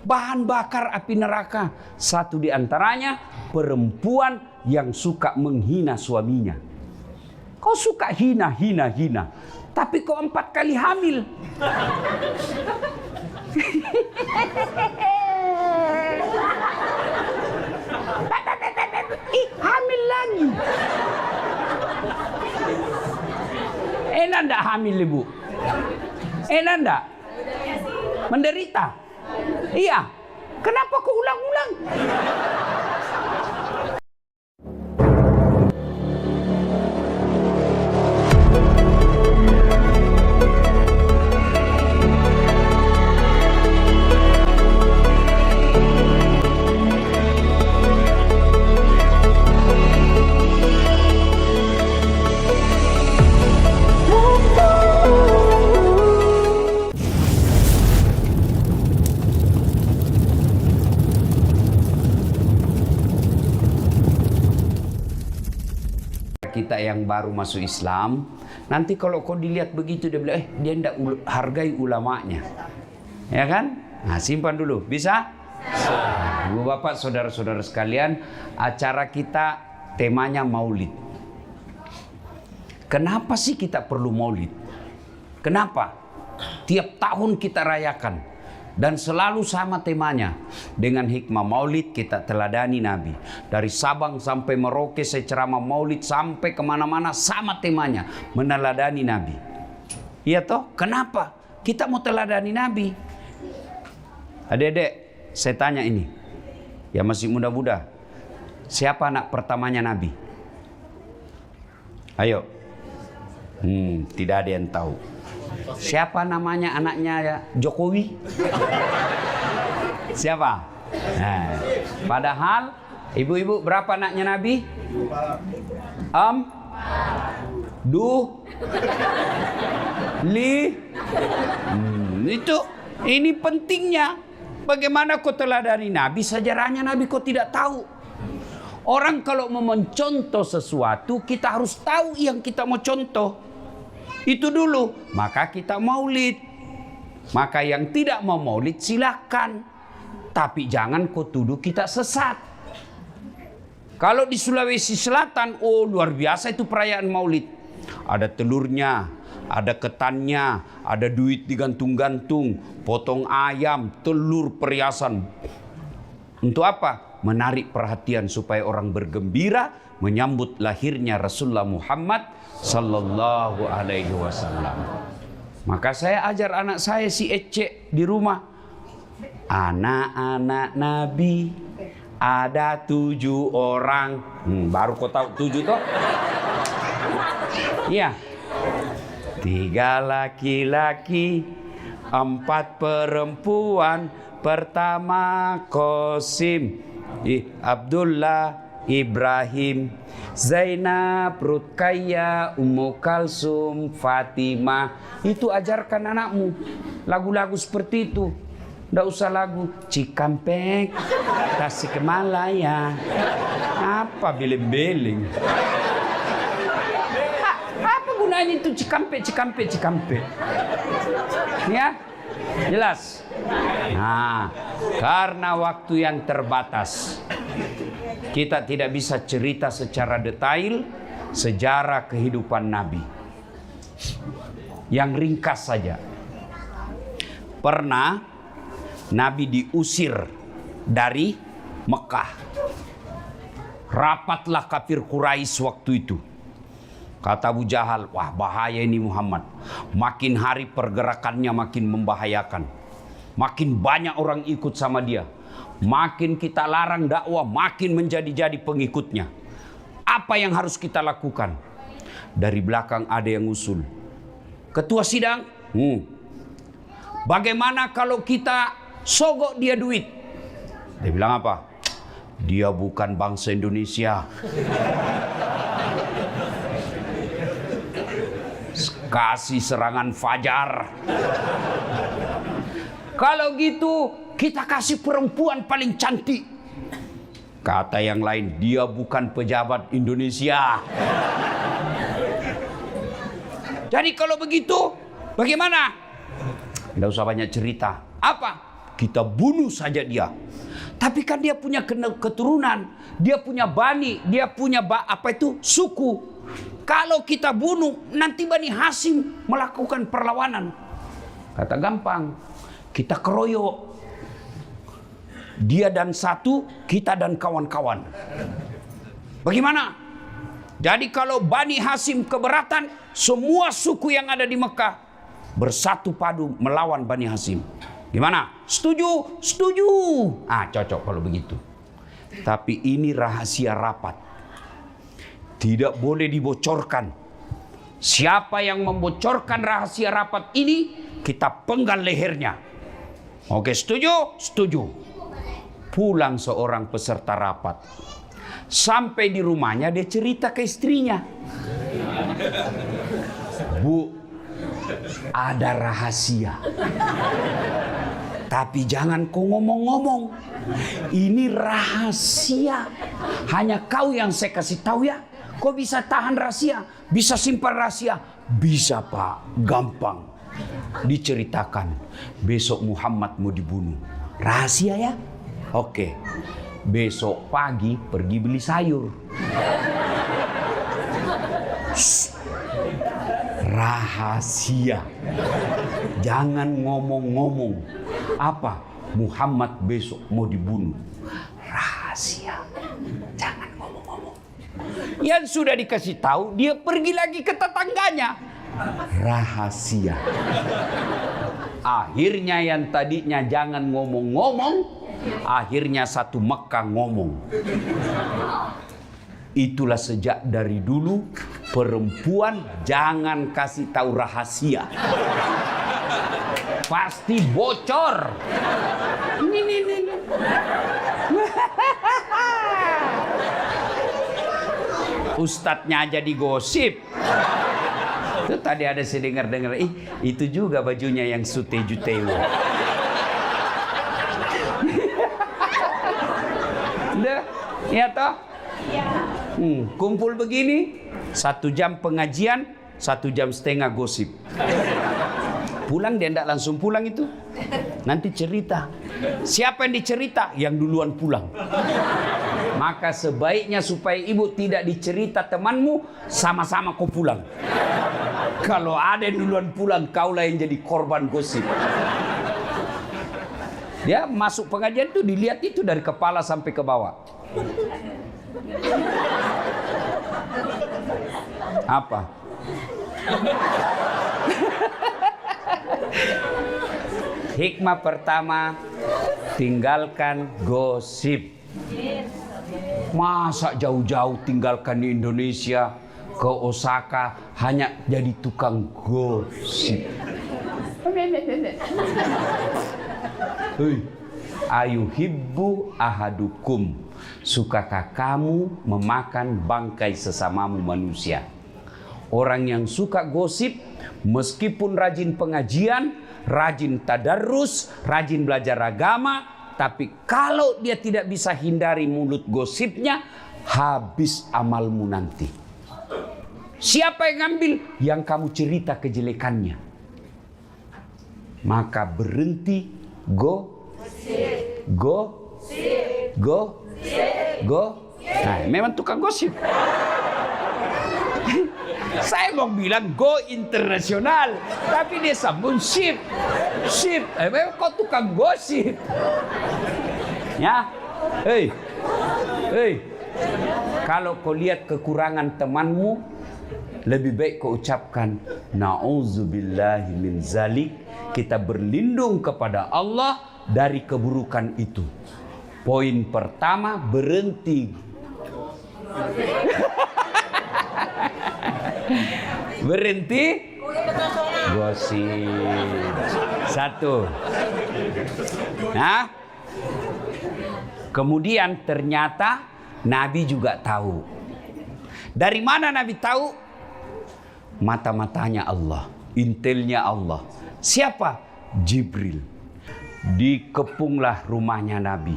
bahan bakar api neraka. Satu di antaranya perempuan yang suka menghina suaminya. Kau suka hina, tapi kau 4 kali hamil. Hamil lagi. Enak ndak hamil, Ibu? Enak ndak? Menderita? Iya. Kenapa kau ulang-ulang? Kita yang baru masuk Islam, nanti kalau kau dilihat begitu dia bilang, dia tidak hargai ulamanya, ya kan? Nah, simpan dulu, bisa? Ibu bapak, saudara-saudara sekalian, acara kita temanya Maulid. Kenapa sih kita perlu Maulid? Kenapa? Tiap tahun kita rayakan. Dan selalu sama temanya. Dengan hikmah Maulid kita teladani Nabi. Dari Sabang sampai Merauke saya ceramah Maulid sampai kemana-mana sama temanya. Meneladani Nabi. Iya toh? Kenapa? Kita mau teladani Nabi. Adik-adik, saya tanya ini. Ya masih muda-muda. Siapa anak pertamanya Nabi? Ayo. Tidak ada yang tahu. Siapa namanya anaknya ya? Jokowi? Siapa? Nah, padahal ibu-ibu berapa anaknya Nabi? Itu ini pentingnya. Bagaimana kau teladani Nabi? Sejarahnya Nabi kau tidak tahu. Orang kalau mau mencontoh sesuatu, kita harus tahu yang kita mau contoh. Itu dulu, maka kita maulid. Maka yang tidak mau maulid silakan. Tapi jangan kau tuduh kita sesat. Kalau di Sulawesi Selatan, oh luar biasa itu perayaan maulid. Ada telurnya, ada ketannya, ada duit digantung-gantung, potong ayam, telur, perhiasan. Untuk apa? Menarik perhatian supaya orang bergembira menyambut lahirnya Rasulullah Muhammad Sallallahu Alaihi Wasallam. Maka saya ajar anak saya si Ece di rumah. Anak-anak Nabi ada 7 orang. Baru kau tahu 7 toh? Iya. 3 laki-laki, 4 perempuan. Pertama Qasim, Abdullah, Ibrahim, Zainab, Ruqayyah, Ummu Kalsum, Fatimah. Itu ajarkan anakmu. Lagu-lagu seperti itu. Tidak usah lagu Cikampek, Tasikmalaya. Apa beling-beling? Apa gunanya itu Cikampek? Ya, jelas. Nah, karena waktu yang terbatas, kita tidak bisa cerita secara detail sejarah kehidupan Nabi. Yang ringkas saja. Pernah Nabi diusir dari Mekah. Rapatlah kafir Quraisy waktu itu. Kata Abu Jahal, wah bahaya ini Muhammad. Makin hari pergerakannya makin membahayakan. Makin banyak orang ikut sama dia. Makin kita larang dakwah, makin menjadi-jadi pengikutnya. Apa yang harus kita lakukan? Dari belakang ada yang usul. Ketua sidang, bagaimana kalau kita sogok dia duit? Dia bilang apa? Dia bukan bangsa Indonesia. Kasih serangan fajar. Kalau gitu kita kasih perempuan paling cantik. Kata yang lain, dia bukan pejabat Indonesia. Jadi kalau begitu, bagaimana? Tidak usah banyak cerita. Apa? kita bunuh saja dia. Tapi kan dia punya keturunan, dia punya bani, dia punya suku. Kalau kita bunuh, nanti Bani Hasyim melakukan perlawanan. Kata gampang, kita keroyok. Dia dan satu, kita dan kawan-kawan. Bagaimana? Jadi kalau Bani Hasyim keberatan, semua suku yang ada di Mekah bersatu padu melawan Bani Hasyim. Gimana? Setuju? Setuju. Cocok kalau begitu. Tapi ini rahasia rapat. Tidak boleh dibocorkan. Siapa yang membocorkan rahasia rapat ini, kita penggal lehernya. Oke, setuju? Setuju. Pulang seorang peserta rapat. Sampai di rumahnya dia cerita ke istrinya. Bu, ada rahasia. Tapi jangan kau ngomong-ngomong. Ini rahasia. Hanya kau yang saya kasih tahu ya. Kau bisa tahan rahasia, bisa simpan rahasia. Bisa Pak, gampang. Diceritakan, besok Muhammad mau dibunuh. Rahasia ya? Oke. Besok pagi pergi beli sayur. Rahasia. Jangan ngomong-ngomong. Apa? Muhammad besok mau dibunuh. Rahasia. Jangan ngomong-ngomong. Yang sudah dikasih tahu, dia pergi lagi ke tetangganya. Rahasia. Akhirnya yang tadinya jangan ngomong-ngomong, akhirnya satu Mekah ngomong. Itulah sejak dari dulu perempuan jangan kasih tahu rahasia. Pasti bocor. Ini. Ustadznya aja digosip. Itu tadi ada saya dengar, itu juga bajunya yang sute-juteo. Udah, ya toh? Kumpul begini, 1 jam pengajian, 1,5 jam gosip. Pulang dia tidak langsung pulang itu. Nanti cerita. Siapa yang dicerita? Yang duluan pulang. Maka sebaiknya supaya ibu tidak dicerita temanmu, sama-sama kau pulang. Kalau ada yang duluan pulang, kaulah yang jadi korban gosip. Dia masuk pengajian itu dilihat itu dari kepala sampai ke bawah. Apa? Hikmah pertama, tinggalkan gosip. Masa jauh-jauh tinggalkan di Indonesia ke Osaka hanya jadi tukang gosip. Hei, ayuhibbu ahadukum, sukakah kamu memakan bangkai sesamamu manusia? Orang yang suka gosip, meskipun rajin pengajian, rajin tadarrus, rajin belajar agama, tapi kalau dia tidak bisa hindari mulut gosipnya, habis amalmu nanti. Siapa yang ngambil? Yang kamu cerita kejelekannya. Maka berhenti, go. Nah, memang tukang gosip. Saya mau bilang go internasional, tapi dia sambung ship. Memang kau tukang gosip. Ya, hei, kalau kau lihat kekurangan temanmu, lebih baik kau ucapkan na'udzubillahi min zalik. Kita berlindung kepada Allah dari keburukan itu. Poin pertama, berhenti. Berhenti gosip. 1. Nah, kemudian ternyata Nabi juga tahu. Dari mana Nabi tahu? Mata-matanya Allah, intelnya Allah. Siapa? Jibril. Dikepunglah rumahnya Nabi.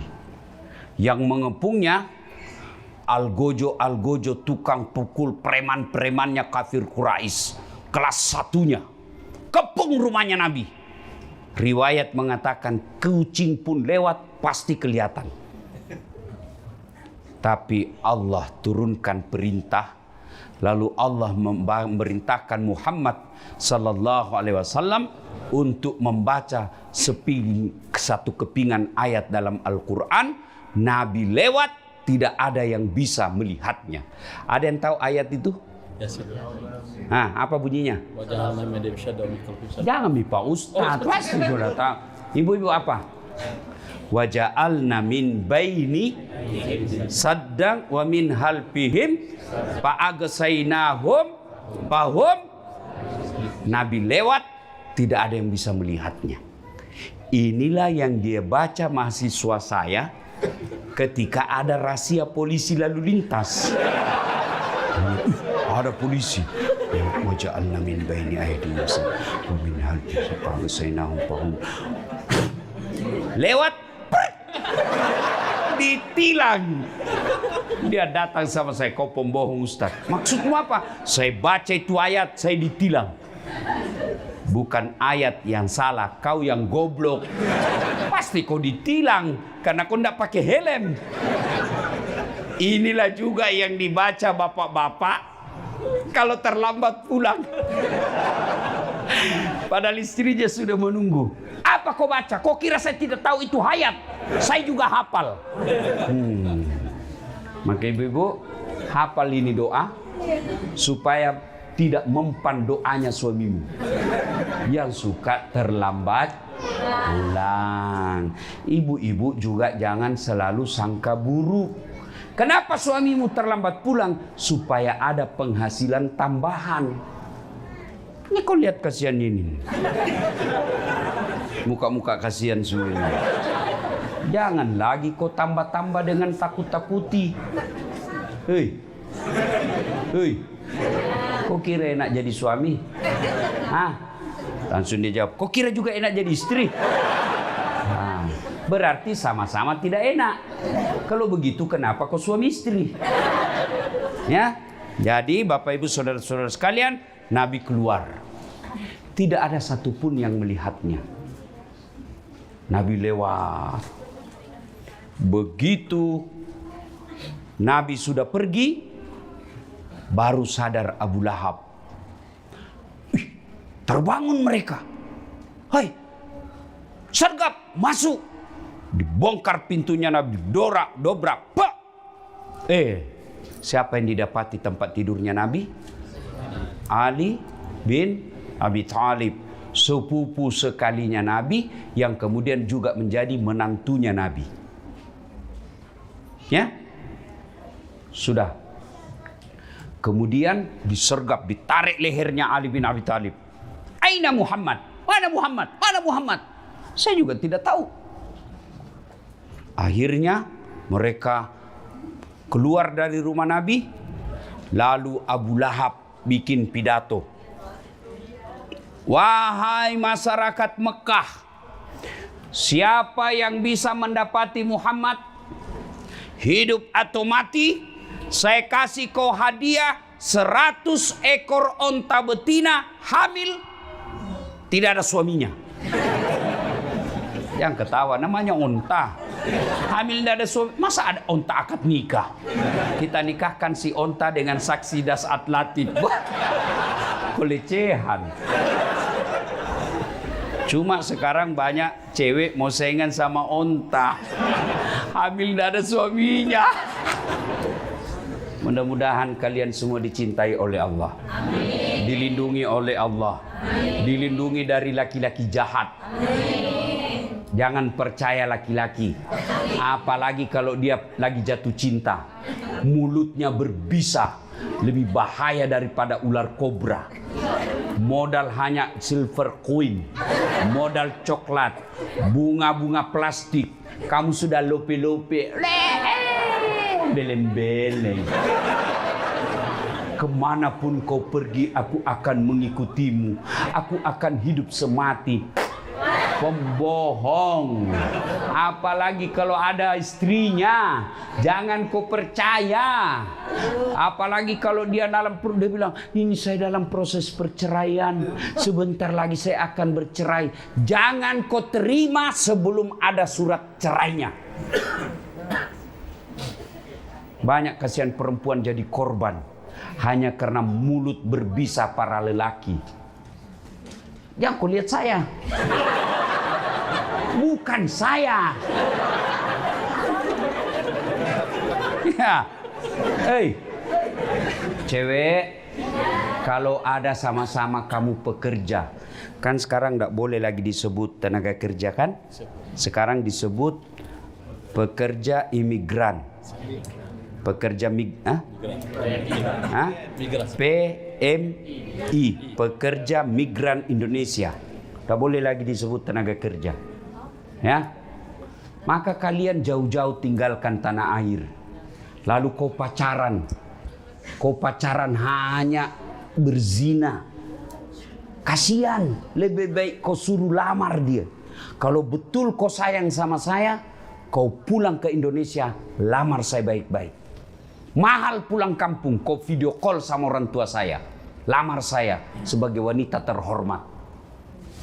Yang mengepungnya Algojo tukang pukul preman-premannya kafir Quraisy. Kelas 1-nya. Kepung rumahnya Nabi. Riwayat mengatakan kucing pun lewat pasti kelihatan. Tapi Allah turunkan perintah, lalu Allah memerintahkan Muhammad sallallahu alaihi wasallam untuk membaca satu kepingan ayat dalam Al-Quran. Nabi lewat, tidak ada yang bisa melihatnya. Ada yang tahu ayat itu? Apa bunyinya? Jangan Pak Ustaz, pasti sudah tahu. Ibu-ibu apa? Waja'alna min baini saddang wa min halfihim fa'agsaynahum fahum. Nabi lewat, tidak ada yang bisa melihatnya. Inilah yang dia baca mahasiswa saya ketika ada razia polisi lalu lintas. Ada polisi. Waja'alna min baini aydihim wa min halfihim fa'agsaynahum fahum. Lewat, ditilang. Dia datang sama saya, kau pembohong Ustaz. Maksudmu apa? Saya baca itu ayat, saya ditilang. Bukan ayat yang salah, kau yang goblok. Pasti kau ditilang karena kau tidak pakai helm. Inilah juga yang dibaca bapak-bapak kalau terlambat pulang. Padahal istrinya sudah menunggu. Apa kau baca? Kau kira saya tidak tahu itu ayat? Saya juga hafal. Maka ibu-ibu, hafal ini doa supaya tidak mempan doanya suamimu yang suka terlambat pulang. Ibu-ibu juga jangan selalu sangka buruk. Kenapa suamimu terlambat pulang? Supaya ada penghasilan tambahan. Ini kau lihat kasihan ini. Muka-muka kasihan semua ini. Jangan lagi kau tambah-tambah dengan takut-takuti. Hei. Kau kira enak jadi suami? Langsung dia jawab, kau kira juga enak jadi istri? Berarti sama-sama tidak enak. Kalau begitu kenapa kau suami istri? Ya. Jadi Bapak Ibu saudara-saudara sekalian, Nabi keluar. Tidak ada satupun yang melihatnya. Nabi lewat. Begitu Nabi sudah pergi, baru sadar Abu Lahab. Terbangun mereka. Hai, sergap, masuk. Dibongkar pintunya Nabi, dobrak. Pak. Siapa yang didapati tempat tidurnya Nabi? Ali bin Abi Thalib, sepupu sekalinya Nabi, yang kemudian juga menjadi menantunya Nabi. Ya, sudah. Kemudian disergap, ditarik lehernya Ali bin Abi Thalib. Aina Muhammad? Mana Muhammad? Mana Muhammad? Saya juga tidak tahu. Akhirnya mereka keluar dari rumah Nabi. Lalu Abu Lahab bikin pidato. Wahai masyarakat Mekah, siapa yang bisa mendapati Muhammad, hidup atau mati, saya kasih kau hadiah 100 ekor onta betina hamil, tidak ada suaminya. Yang ketawa namanya onta. Hamil tidak ada suami. Masa ada onta akad nikah? Kita nikahkan si onta dengan saksi das atlatif. Pelecehan. Cuma sekarang banyak cewek mau saingan sama onta. Hamil tidak ada suaminya. Mudah-mudahan kalian semua dicintai oleh Allah. Amin. Dilindungi oleh Allah. Amin. Dilindungi dari laki-laki jahat. Amin. Jangan percaya laki-laki. Apalagi kalau dia lagi jatuh cinta. Mulutnya berbisa. Lebih bahaya daripada ular kobra. Modal hanya silver coin. Modal coklat. Bunga-bunga plastik. Kamu sudah lope-lope. Beleng-beleng. Kemanapun kau pergi, aku akan mengikutimu. Aku akan hidup semati. Pembohong. Apalagi kalau ada istrinya, jangan kau percaya. Apalagi kalau dia dia bilang, ini saya dalam proses perceraian, sebentar lagi saya akan bercerai. Jangan kau terima sebelum ada surat cerainya. Banyak kasihan perempuan jadi korban hanya karena mulut berbisa para lelaki. Jangan kau lihat saya. Bukan saya. Ya. Hei. Cewek, kalau ada sama-sama kamu pekerja, kan sekarang tidak boleh lagi disebut tenaga kerja kan? Sekarang disebut pekerja imigran. Pekerja PMI, pekerja migran Indonesia. Tak boleh lagi disebut tenaga kerja. Ya. Maka kalian jauh-jauh tinggalkan tanah air. Lalu kau pacaran. Kau pacaran hanya berzina. Kasihan, lebih baik kau suruh lamar dia. Kalau betul kau sayang sama saya, kau pulang ke Indonesia, lamar saya baik-baik. Mahal pulang kampung, kau video call sama orang tua saya. Lamar saya sebagai wanita terhormat.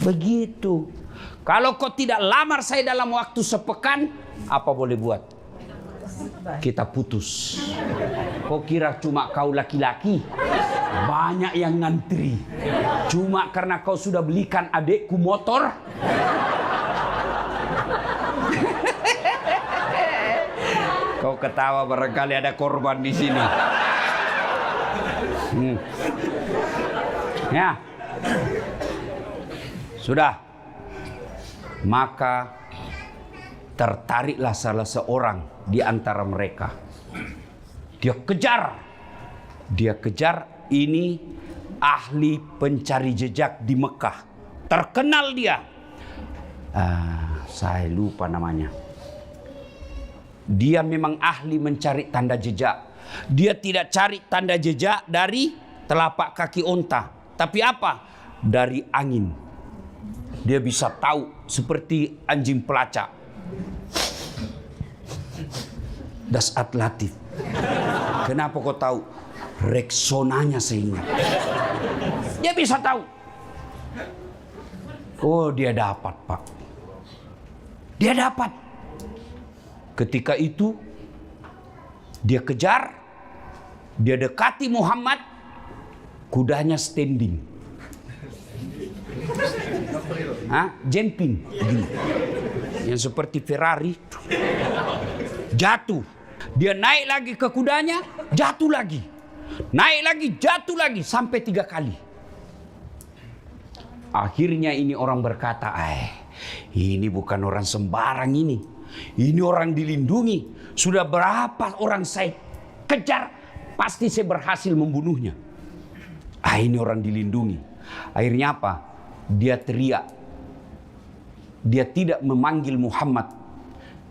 Begitu. Kalau kau tidak lamar saya dalam waktu sepekan, apa boleh buat? Kita putus. Kau kira cuma kau laki-laki? Banyak yang ngantri. Cuma karena kau sudah belikan adekku motor? Kau ketawa, barangkali ada korban di sini. Ya. Sudah. Maka tertariklah salah seorang di antara mereka. Dia kejar ini ahli pencari jejak di Mekah. Terkenal dia. Saya lupa namanya. Dia memang ahli mencari tanda jejak. Dia tidak cari tanda jejak dari telapak kaki onta. Tapi apa? Dari angin. Dia bisa tahu seperti anjing pelacak. Dasat latif. Kenapa kau tahu? Reksonanya sehingga. Dia bisa tahu. Oh, dia dapat, Pak. Dia dapat. Ketika itu dia kejar, dia dekati Muhammad, kudanya standing. Jumping. Yang seperti Ferrari. Jatuh. Dia naik lagi ke kudanya, jatuh lagi. Naik lagi, jatuh lagi sampai 3 kali. Akhirnya ini orang berkata, ini bukan orang sembarang ini. Ini orang dilindungi. Sudah berapa orang saya kejar, pasti saya berhasil membunuhnya. Ini orang dilindungi. Akhirnya apa? Dia teriak. Dia tidak memanggil Muhammad,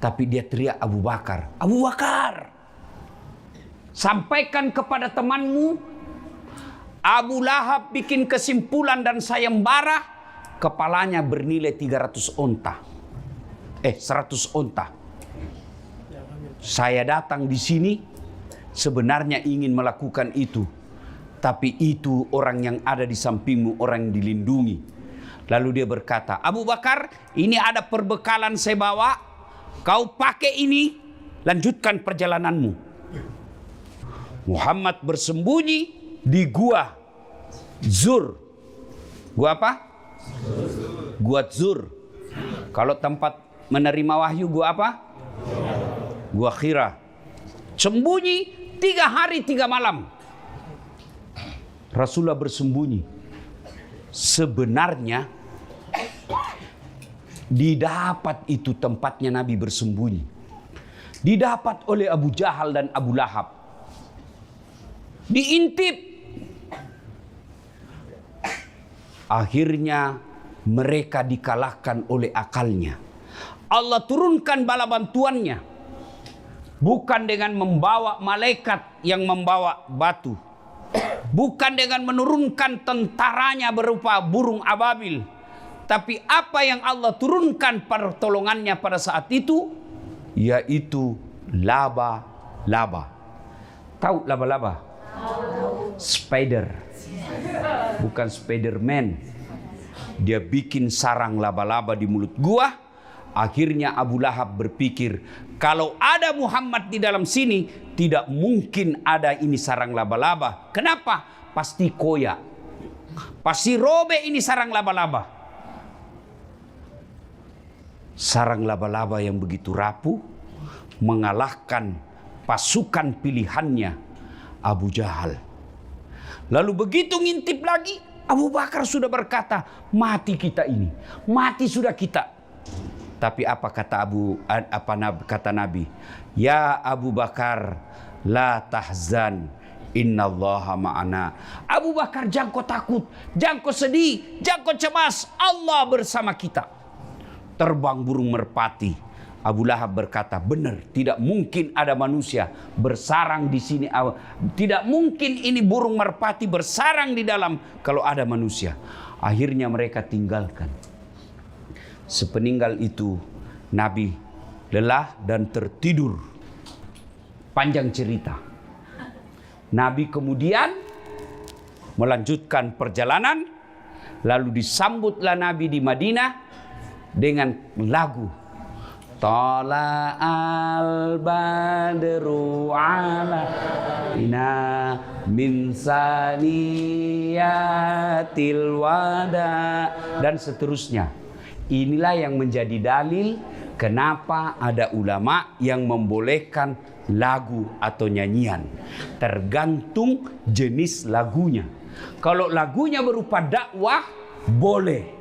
tapi dia teriak Abu Bakar. Abu Bakar, sampaikan kepada temanmu, Abu Lahab bikin kesimpulan dan sayembara, kepalanya bernilai 300 onta. 100 onta. Saya datang di sini sebenarnya ingin melakukan itu. Tapi itu orang yang ada di sampingmu, orang yang dilindungi. Lalu dia berkata, Abu Bakar, ini ada perbekalan saya bawa. Kau pakai ini, lanjutkan perjalananmu. Muhammad bersembunyi di gua Zur. Gua apa? Gua Zur. Kalau tempat menerima wahyu, gua apa? Gua Hira. Sembunyi 3 hari 3 malam. Rasulullah bersembunyi. Sebenarnya didapat itu tempatnya Nabi bersembunyi. Didapat oleh Abu Jahal dan Abu Lahab. Diintip. Akhirnya mereka dikalahkan oleh akalnya. Allah turunkan bala bantuannya. Bukan dengan membawa malaikat yang membawa batu. Bukan dengan menurunkan tentaranya berupa burung ababil. Tapi apa yang Allah turunkan pertolongannya pada saat itu, yaitu laba-laba. Tahu laba-laba? Spider. Bukan Spiderman. Dia bikin sarang laba-laba di mulut gua. Akhirnya Abu Lahab berpikir, kalau ada Muhammad di dalam sini, tidak mungkin ada ini sarang laba-laba. Kenapa? Pasti koyak. Pasti robek ini sarang laba-laba. Sarang laba-laba yang begitu rapuh mengalahkan pasukan pilihannya Abu Jahal. Lalu begitu ngintip lagi, Abu Bakar sudah berkata, mati kita ini, mati sudah kita. Tapi apa kata Nabi? Ya Abu Bakar, la tahzan, innallaha ma'ana. Abu Bakar, jangan kau takut, jangan kau sedih, jangan kau cemas, Allah bersama kita. Terbang burung merpati. Abu Lahab berkata, benar, tidak mungkin ada manusia bersarang di sini. Tidak mungkin ini burung merpati bersarang di dalam kalau ada manusia. Akhirnya mereka tinggalkan. Sepeninggal itu Nabi lelah dan tertidur. Panjang cerita. Nabi kemudian melanjutkan perjalanan. Lalu disambutlah Nabi di Madinah dengan lagu Tala al-badru alaina min saniyatil wada, dan seterusnya. Inilah yang menjadi dalil kenapa ada ulama yang membolehkan lagu atau nyanyian. Tergantung jenis lagunya. Kalau lagunya berupa dakwah, boleh.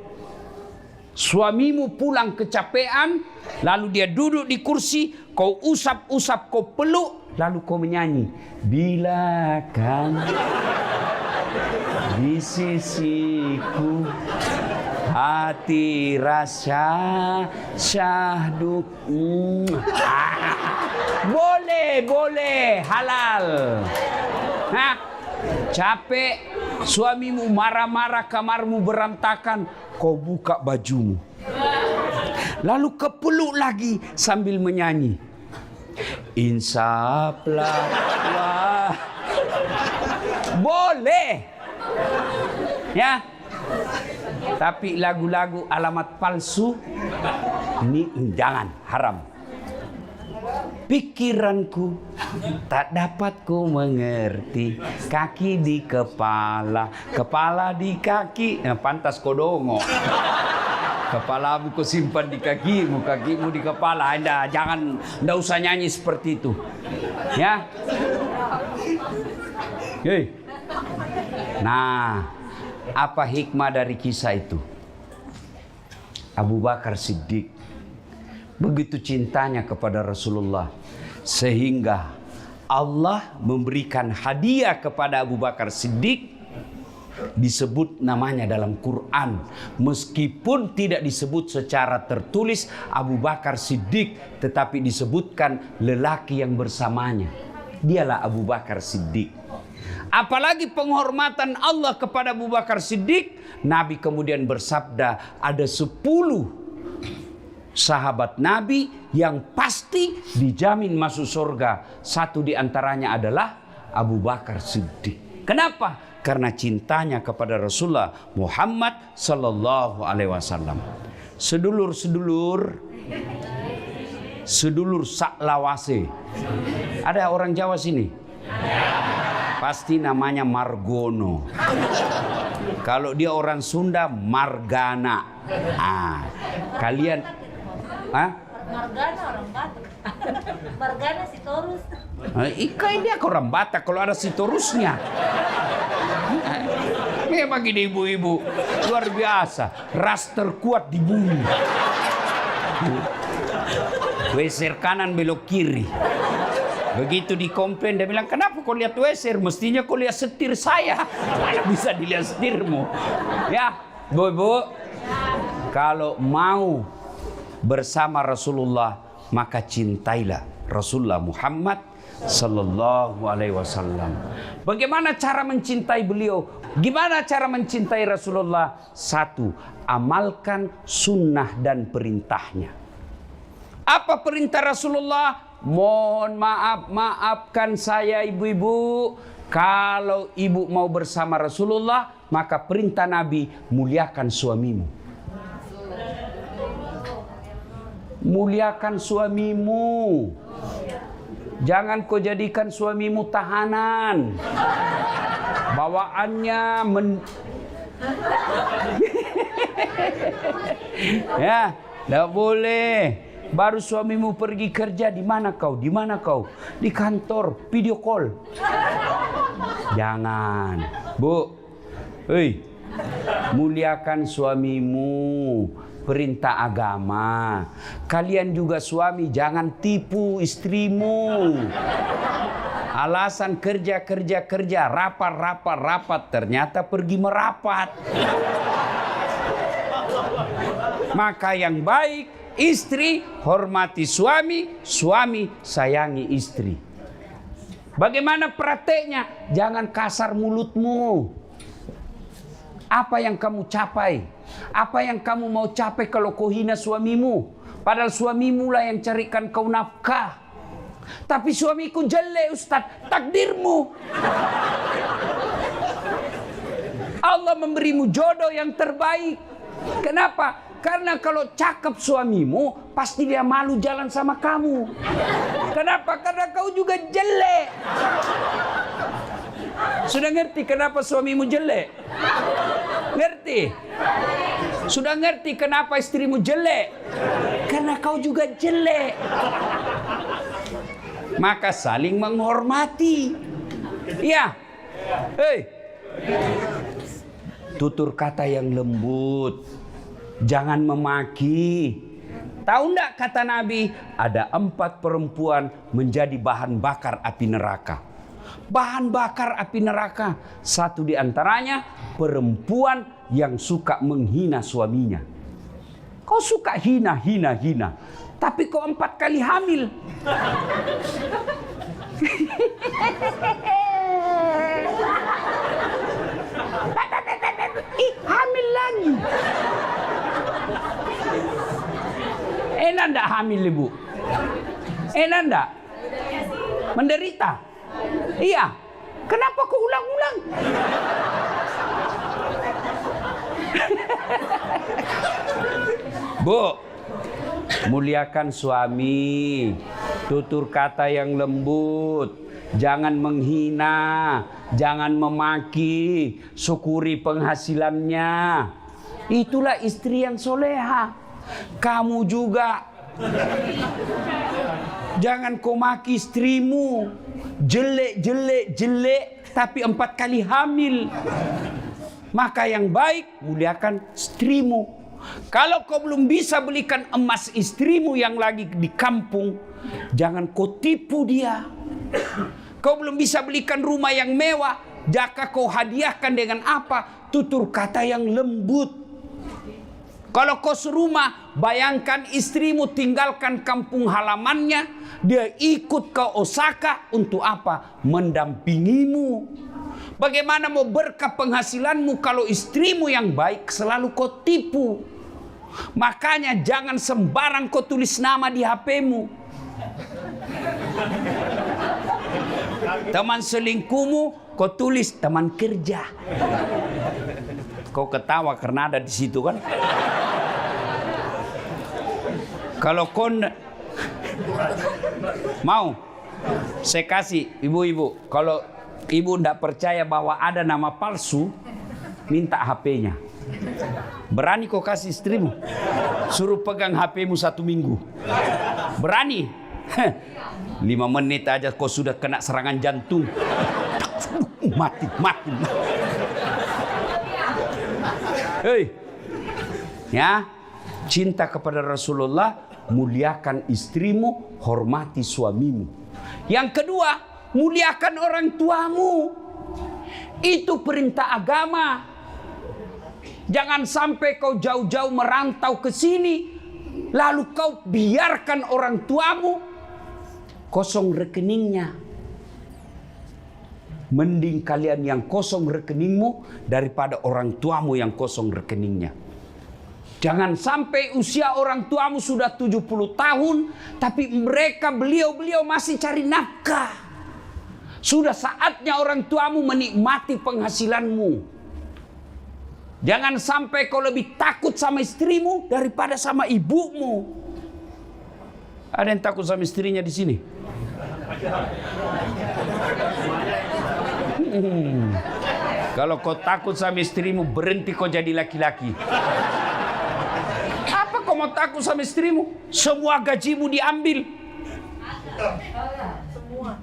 Suamimu pulang kecapean, lalu dia duduk di kursi, kau usap-usap, kau peluk, lalu kau menyanyi. Bila kan di sisiku hati rasa syahdu. Boleh, halal. Hah? Capek, suamimu marah-marah, kamarmu berantakan, kau buka bajumu. Lalu kepeluk lagi sambil menyanyi. Insaplah. Wah. Boleh. Ya. Tapi lagu-lagu alamat palsu ini jangan, haram. Pikiranku tak dapat ku mengerti, kaki di kepala, kepala di kaki. Pantas kodongo. Kepalamu kau simpan di kakimu, kakimu di kepala. Anda jangan, ndak usah nyanyi seperti itu. Ya. Hei. Nah, apa hikmah dari kisah itu? Abu Bakar Siddiq begitu cintanya kepada Rasulullah, sehingga Allah memberikan hadiah kepada Abu Bakar Siddiq. Disebut namanya dalam Quran, meskipun tidak disebut secara tertulis Abu Bakar Siddiq, tetapi disebutkan lelaki yang bersamanya. Dialah Abu Bakar Siddiq. Apalagi penghormatan Allah kepada Abu Bakar Siddiq, Nabi kemudian bersabda, ada 10 sahabat Nabi yang pasti dijamin masuk surga. Satu di antaranya adalah Abu Bakar Siddiq. Kenapa? Karena cintanya kepada Rasulullah Muhammad sallallahu alaihi wasallam. Sedulur saklawase. Ada orang Jawa sini? Pasti namanya Margono. Kalau dia orang Sunda, Margana. Kalian Margana orang Batak. Margana Sitorus. Ikai dia orang Batak kalau ada Sitorusnya. Memang ini ibu-ibu luar biasa, ras terkuat di bumi. Weser kanan belok kiri. Begitu dikomplain, dia bilang, kenapa kau lihat weser? Mestinya kau lihat setir saya. Mana bisa dilihat setirmu? Ya, bu, kalau mau bersama Rasulullah, maka cintailah Rasulullah Muhammad sallallahu alaihi wasallam. Bagaimana cara mencintai beliau? Gimana cara mencintai Rasulullah? Satu, amalkan sunnah dan perintahnya. Apa perintah Rasulullah? Mohon maaf, maafkan saya ibu-ibu. Kalau ibu mau bersama Rasulullah, maka perintah Nabi, muliakan suamimu. Muliakan suamimu. Jangan kau jadikan suamimu tahanan. Bawaannya ya, tidak boleh. Baru suamimu pergi kerja, di mana kau? Di mana kau? Di kantor, video call. Jangan, Bu. Hei, muliakan suamimu. Perintah agama. Kalian juga suami, jangan tipu istrimu. Alasan kerja, rapat, ternyata pergi merapat. Maka yang baik, istri hormati suami, suami sayangi istri. Bagaimana prakteknya? Jangan kasar mulutmu. Apa yang kamu capai? Apa yang kamu mau capai kalau kau hina suamimu? Padahal suamimu lah yang carikan kau nafkah. Tapi suamiku jelek, Ustaz. Takdirmu. Allah memberimu jodoh yang terbaik. Kenapa? Karena kalau cakep suamimu, pasti dia malu jalan sama kamu. Kenapa? Karena kau juga jelek. Sudah ngerti kenapa suamimu jelek? Ngerti? Sudah ngerti kenapa istrimu jelek? Karena kau juga jelek. Maka saling menghormati. Ya. Hei. Tutur kata yang lembut. Jangan memaki. Tahu enggak kata Nabi? Ada 4 perempuan menjadi bahan bakar api neraka. Bahan bakar api neraka. Satu di antaranya perempuan yang suka menghina suaminya. Kau suka hina. Tapi kau 4 kali hamil. Hamil lagi. Enak enggak hamil, Ibu? Enak enggak? Menderita? Iya. Kenapa kau ulang-ulang? Bu, muliakan suami. Tutur kata yang lembut. Jangan menghina. Jangan memaki. Syukuri penghasilannya. Itulah istri yang soleha. Kamu juga. Jangan kau maki istrimu. Jelek. Tapi 4 kali hamil. Maka yang baik, muliakan istrimu. Kalau kau belum bisa belikan emas istrimu yang lagi di kampung, jangan kau tipu dia. Kau belum bisa belikan rumah yang mewah, jaka kau hadiahkan dengan apa? Tutur kata yang lembut. Kalau kau serumah, bayangkan istrimu tinggalkan kampung halamannya, dia ikut ke Osaka untuk apa? Mendampingimu. Bagaimana mau berkah penghasilanmu kalau istrimu yang baik selalu kau tipu? Makanya jangan sembarang kau tulis nama di HP-mu. Teman selingkuhmu kau tulis teman kerja. Kau ketawa karena ada di situ kan? Kalau kau mau, saya kasih ibu-ibu. Kalau ibu tidak percaya bahwa ada nama palsu, minta HP-nya. Berani kau kasih istrimu? Suruh pegang HP-mu 1 minggu. Berani? 5 menit aja kau sudah kena serangan jantung. Mati. Hei, ya, cinta kepada Rasulullah, muliakan istrimu, hormati suamimu. Yang kedua, muliakan orang tuamu. Itu perintah agama. Jangan sampai kau jauh-jauh merantau ke sini, lalu kau biarkan orang tuamu kosong rekeningnya. Mending kalian yang kosong rekeningmu daripada orang tuamu yang kosong rekeningnya. Jangan sampai usia orang tuamu sudah 70 tahun, tapi beliau masih cari nafkah. Sudah saatnya orang tuamu menikmati penghasilanmu. Jangan sampai kau lebih takut sama istrimu daripada sama ibumu. Ada yang takut sama istrinya di sini? Kalau kau takut sama istrimu, berhenti kau jadi laki-laki. Apa kau mau takut sama istrimu? Semua gajimu diambil. Semua.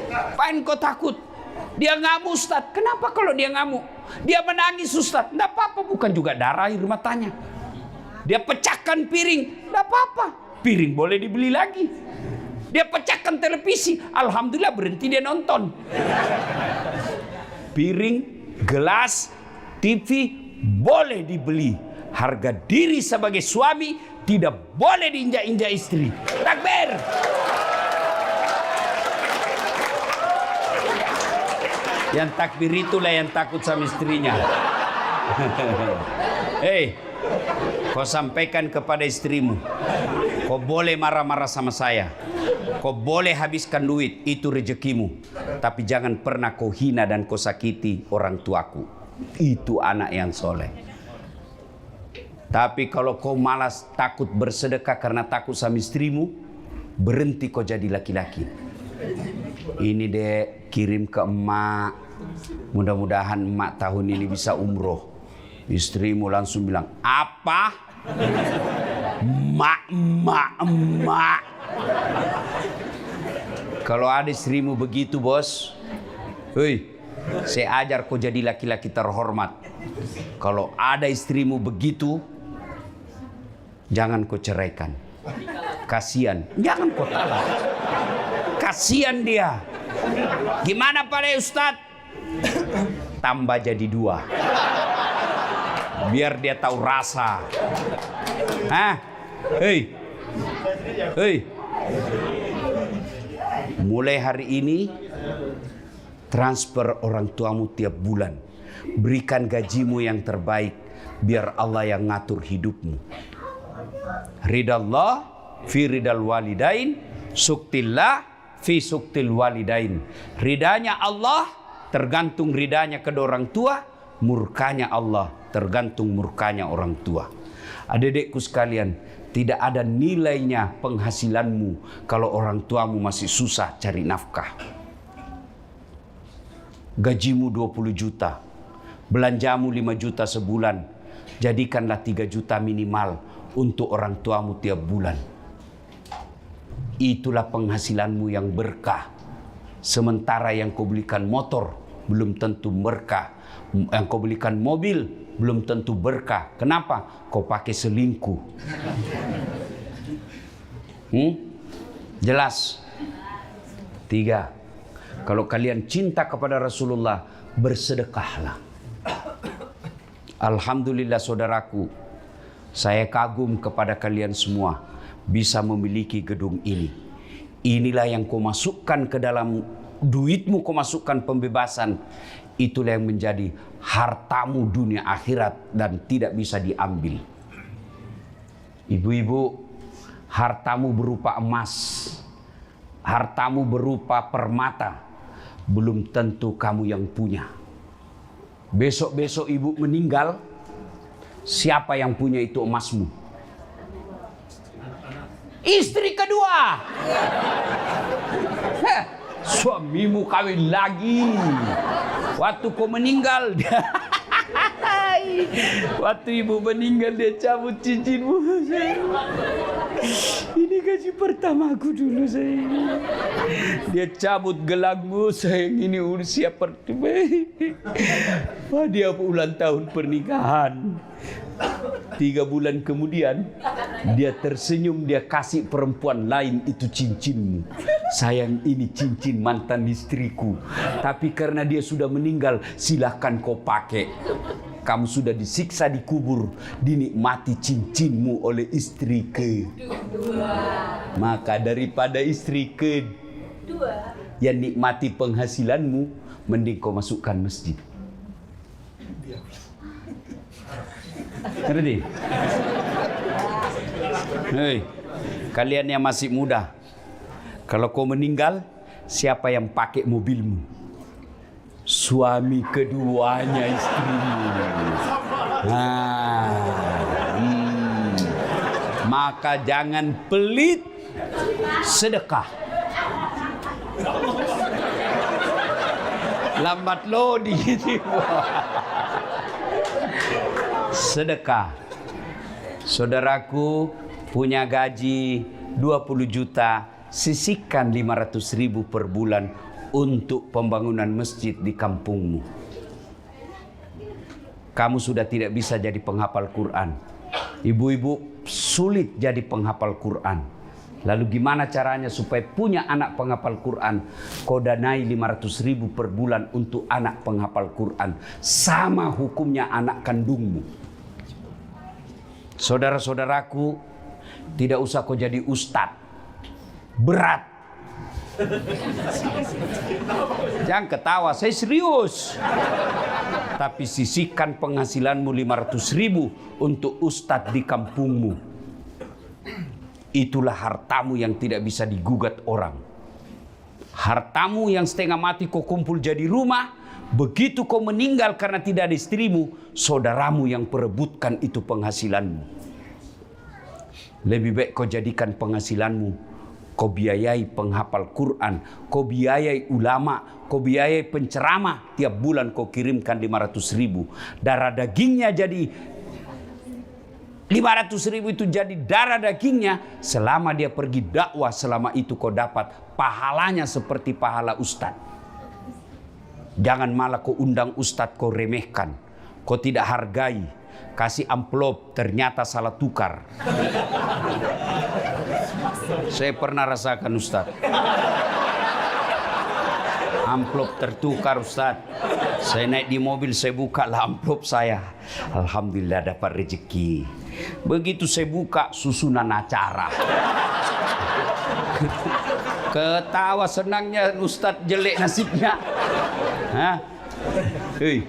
Apain kau takut? Dia ngamuk, Ustaz. Kenapa kalau dia ngamuk? Dia menangis, Ustaz. Tidak apa-apa, bukan juga darah air matanya. Dia pecahkan piring, tidak apa-apa. Piring boleh dibeli lagi. Dia pecahkan televisi, alhamdulillah berhenti dia nonton. Piring, gelas, TV boleh dibeli. Harga diri sebagai suami tidak boleh diinjak-injak istri. Takbir. Yang takbir itulah yang takut sama istrinya. Hei, kau sampaikan kepada istrimu, kau boleh marah-marah sama saya. Kau boleh habiskan duit, itu rezekimu. Tapi jangan pernah kau hina dan kau sakiti orang tuaku. Itu anak yang soleh. Tapi kalau kau malas takut bersedekah karena takut sama istrimu, berhenti kau jadi laki-laki. Ini dek, kirim ke emak. Mudah-mudahan emak tahun ini bisa umroh. Istrimu langsung bilang, apa? Emak. Kalau ada istrimu begitu, bos, hei, saya ajar kau jadi laki-laki terhormat. Kalau ada istrimu begitu, jangan kau ceraikan. Kasihan, jangan kau talak. Kasihan dia. Gimana Pak Ustadz? Tambah jadi 2. Biar dia tahu rasa. Hah? Hei. Mulai hari ini transfer orang tuamu tiap bulan. Berikan gajimu yang terbaik biar Allah yang ngatur hidupmu. Ridallah fi ridal walidain, suktillah fi suktil walidain. Ridanya Allah tergantung ridanya kedua orang tua, murkanya Allah tergantung murkanya orang tua. Adik-adikku sekalian, tidak ada nilainya penghasilanmu kalau orang tuamu masih susah cari nafkah. Gajimu 20 juta, belanjamu 5 juta sebulan, jadikanlah 3 juta minimal untuk orang tuamu tiap bulan. Itulah penghasilanmu yang berkah. Sementara yang kau belikan motor belum tentu berkah. Yang kau belikan mobil belum tentu berkah. Kenapa? Kau pakai selingkuh. Jelas? 3. Kalau kalian cinta kepada Rasulullah, bersedekahlah. Alhamdulillah saudaraku, saya kagum kepada kalian semua bisa memiliki gedung ini. Inilah yang kau masukkan ke dalam duitmu, kau masukkan pembebasan. Itulah yang menjadi hartamu dunia akhirat dan tidak bisa diambil. Ibu-ibu, hartamu berupa emas, hartamu berupa permata, belum tentu kamu yang punya. Besok-besok ibu meninggal, siapa yang punya itu emasmu? Istri kedua. Suamimu kawin lagi. Waktu kau meninggal, waktu ibu meninggal dia cabut cincinmu. Ini gaji pertamaku dulu sayang. Dia cabut gelangmu sayang, ini usia pertama. Wah, dia ulang tahun pernikahan. 3 bulan kemudian dia tersenyum, dia kasih perempuan lain itu cincinmu. Sayang, ini cincin mantan istriku, tapi karena dia sudah meninggal silahkan kau pakai. Kamu sudah disiksa di kubur, dinikmati cincinmu oleh istri kedua. Maka daripada istri kedua yang nikmati penghasilanmu, mending kau masukkan masjid. Ngerti? Hei, kalian yang masih muda, kalau kau meninggal, siapa yang pakai mobilmu? Suami keduanya istrimu. Maka jangan pelit sedekah. Lambat lo ditipu. Sedekah. Saudaraku punya gaji 20 juta, sisihkan 500.000 per bulan untuk pembangunan masjid di kampungmu. Kamu sudah tidak bisa jadi penghafal Quran. Ibu-ibu sulit jadi penghafal Quran. Lalu gimana caranya supaya punya anak penghafal Quran? Kau danai 500.000 per bulan untuk anak penghafal Quran. Sama hukumnya anak kandungmu. Saudara-saudaraku, tidak usah kau jadi ustadz. Berat. Jangan ketawa, saya serius. Tapi sisihkan penghasilanmu 500.000 untuk ustadz di kampungmu. Itulah hartamu yang tidak bisa digugat orang. Hartamu yang setengah mati kau kumpul jadi rumah. Begitu kau meninggal karena tidak ada istrimu, saudaramu yang perebutkan itu penghasilanmu. Lebih baik kau jadikan penghasilanmu, kau biayai penghafal Quran, kau biayai ulama, kau biayai penceramah. Tiap bulan kau kirimkan 500.000. Darah dagingnya jadi 500.000 itu jadi darah dagingnya. Selama dia pergi dakwah, selama itu kau dapat pahalanya seperti pahala ustadz. Jangan malah kau undang ustadz, kau remehkan, kau tidak hargai. Kasih amplop, ternyata salah tukar. Saya pernah rasakan Ustaz. Amplop tertukar Ustaz. Saya naik di mobil, saya buka lah amplop saya. Alhamdulillah dapat rezeki. Begitu saya buka, susunan acara. Ketawa senangnya Ustaz, jelek nasibnya. Hah? Hei,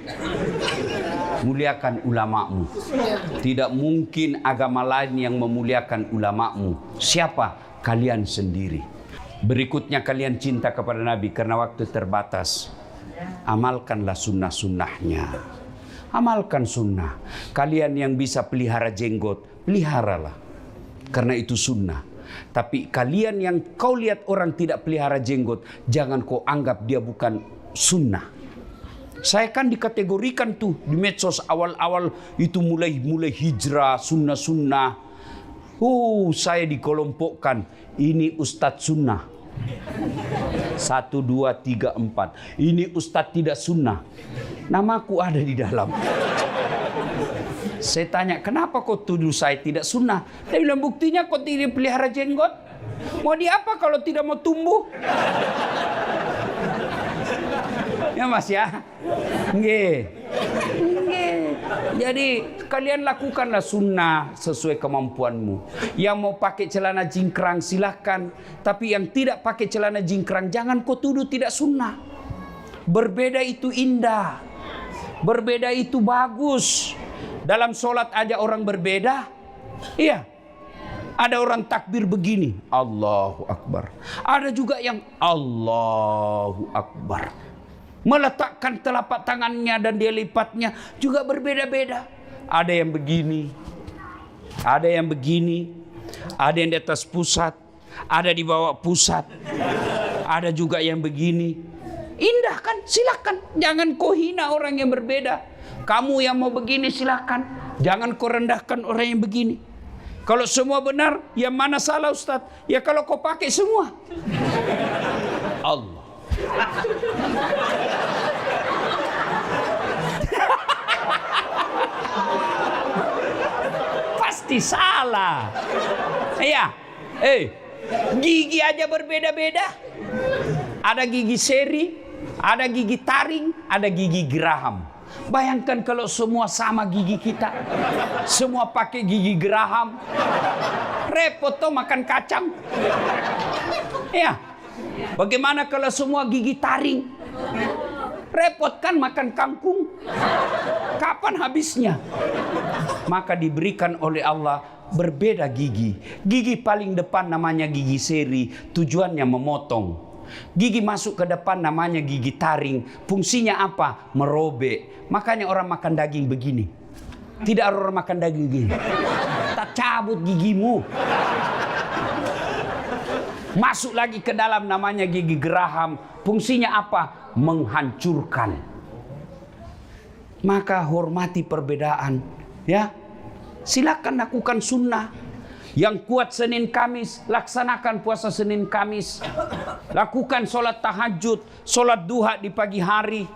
muliakan ulamamu. Tidak mungkin agama lain yang memuliakan ulamamu. Siapa? Kalian sendiri. Berikutnya kalian cinta kepada Nabi karena waktu terbatas. Amalkanlah sunnah-sunnahnya. Amalkan sunnah. Kalian yang bisa pelihara jenggot, peliharalah. Karena itu sunnah. Tapi kalian yang kau lihat orang tidak pelihara jenggot, jangan kau anggap dia bukan sunnah. Saya kan dikategorikan tuh di medsos awal-awal itu mulai hijrah, sunnah-sunnah. Saya dikelompokkan. Ini Ustadz sunnah. 1, 2, 3, 4. Ini Ustadz tidak sunnah. Namaku ada di dalam. Saya tanya, kenapa kau tuduh saya tidak sunnah? Dia bilang, buktinya kau tidak pelihara jenggot. Mau diapa kalau tidak mau tumbuh? Ya Mas ya. Nggih. Jadi kalian lakukanlah sunnah sesuai kemampuanmu. Yang mau pakai celana jingkrang silahkan. Tapi yang tidak pakai celana jingkrang jangan kau tuduh tidak sunnah. Berbeda itu indah. Berbeda itu bagus. Dalam sholat aja orang berbeda. Iya. Ada orang takbir begini. Allahu Akbar. Ada juga yang Allahu Akbar. Meletakkan telapak tangannya dan dia lipatnya juga berbeda-beda. Ada yang begini, ada yang begini, ada yang di atas pusat, ada di bawah pusat, ada juga yang begini. Indah kan? Silakan. Jangan kau hina orang yang berbeda. Kamu yang mau begini silakan. Jangan kau rendahkan orang yang begini. Kalau semua benar, yang mana salah Ustaz? Ya kalau kau pakai semua. Allah. Pasti salah. Iya. Gigi aja berbeda-beda. Ada gigi seri, ada gigi taring, ada gigi geraham. Bayangkan kalau semua sama gigi kita. Semua pakai gigi geraham. Repot toh makan kacang. Ya. Bagaimana kalau semua gigi taring? Repot kan makan kangkung. Kapan habisnya? Maka diberikan oleh Allah berbeda gigi. Gigi paling depan namanya gigi seri, tujuannya memotong. Gigi masuk ke depan namanya gigi taring. Fungsinya apa? Merobek. Makanya orang makan daging begini. Tidak orang makan daging begini. Tak cabut gigimu. Masuk lagi ke dalam namanya gigi geraham. Fungsinya apa? Menghancurkan. Maka hormati perbedaan. Ya, silakan lakukan sunnah. Yang kuat Senin Kamis, laksanakan puasa Senin Kamis. Lakukan sholat tahajud, sholat duha di pagi hari.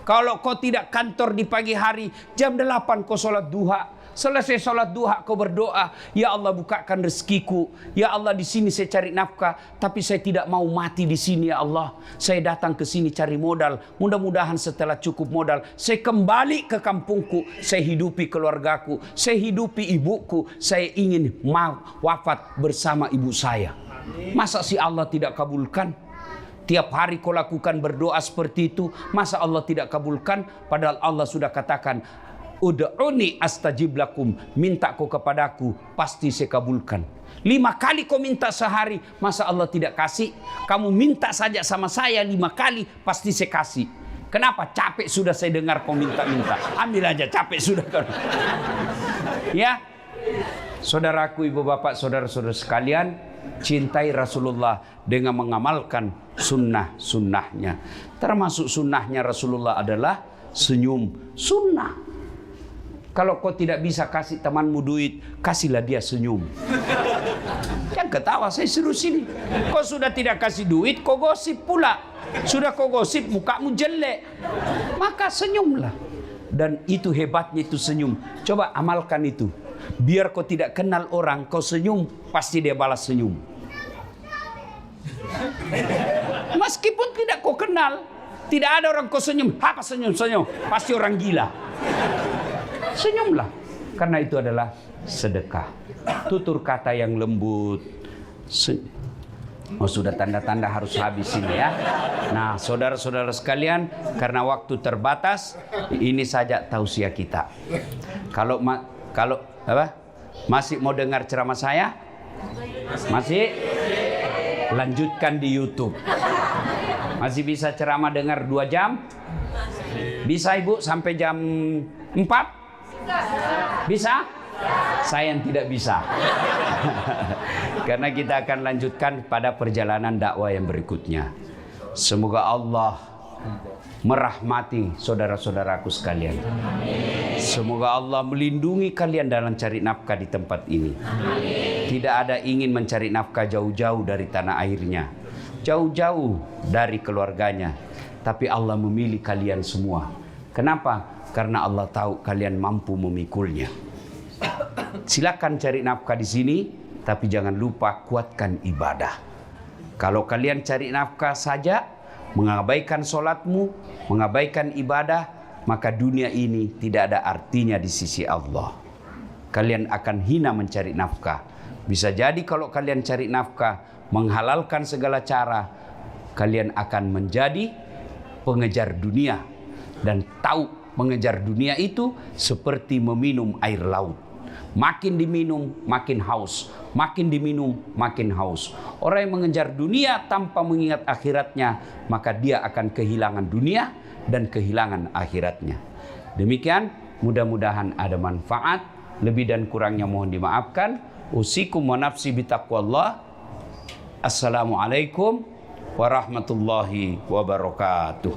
Kalau kau tidak kantor di pagi hari, jam 8 kau sholat duha. Selesai sholat duha kau berdoa, ya Allah bukakan rezekiku. Ya Allah di sini saya cari nafkah, tapi saya tidak mau mati di sini ya Allah. Saya datang ke sini cari modal. Mudah-mudahan setelah cukup modal, saya kembali ke kampungku. Saya hidupi keluargaku, saya hidupi ibuku. Saya ingin wafat bersama ibu saya. Masa si Allah tidak kabulkan? Tiap hari kau lakukan berdoa seperti itu, masa Allah tidak kabulkan? Padahal Allah sudah katakan, ud'uni astajib lakum, minta kau kepadaku, pasti saya kabulkan. 5 kali kau minta sehari, masa Allah tidak kasih? Kamu minta saja sama saya 5 kali, pasti saya kasih. Kenapa? Capek sudah saya dengar kau minta-minta. Ambil aja, capek sudah kau. Ya, saudaraku, ibu bapak, saudara-saudara sekalian, cintai Rasulullah dengan mengamalkan sunnah-sunnahnya. Termasuk sunnahnya Rasulullah adalah senyum. Sunnah. Kalau kau tidak bisa kasih temanmu duit, kasihlah dia senyum. Jangan ketawa, saya suruh sini. Kau sudah tidak kasih duit, kau gosip pula. Sudah kau gosip, mukamu jelek. Maka senyumlah. Dan itu hebatnya itu senyum. Coba amalkan itu. Biar kau tidak kenal orang, kau senyum, pasti dia balas senyum. Meskipun tidak kau kenal, tidak ada orang kau senyum. Apa senyum-senyum? Pasti orang gila. Senyumlah, karena itu adalah sedekah. Tutur kata yang lembut. Oh, sudah tanda-tanda harus habis ini ya. Nah, saudara-saudara sekalian, karena waktu terbatas, ini saja tausiah kita. Kalau masih mau dengar ceramah saya? Masih? Lanjutkan di YouTube. Masih bisa ceramah dengar 2 jam? Bisa Ibu sampai jam 4? Bisa? Saya yang tidak bisa. Karena kita akan lanjutkan pada perjalanan dakwah yang berikutnya. Semoga Allah merahmati saudara-saudaraku sekalian. Semoga Allah melindungi kalian dalam cari nafkah di tempat ini. Tidak ada ingin mencari nafkah jauh-jauh dari tanah airnya, jauh-jauh dari keluarganya. Tapi Allah memilih kalian semua. Kenapa? Karena Allah tahu kalian mampu memikulnya. Silakan cari nafkah di sini, tapi jangan lupa kuatkan ibadah. Kalau kalian cari nafkah saja, mengabaikan sholatmu, mengabaikan ibadah, maka dunia ini tidak ada artinya di sisi Allah. Kalian akan hina mencari nafkah. Bisa jadi kalau kalian cari nafkah, menghalalkan segala cara, kalian akan menjadi pengejar dunia. Dan tahu mengejar dunia itu seperti meminum air laut. Makin diminum, makin haus. Makin diminum, makin haus. Orang yang mengejar dunia tanpa mengingat akhiratnya, maka dia akan kehilangan dunia dan kehilangan akhiratnya. Demikian, mudah-mudahan ada manfaat. Lebih dan kurangnya mohon dimaafkan. Usikum wa nafsi bitaqwallah. Assalamualaikum warahmatullahi wabarakatuh.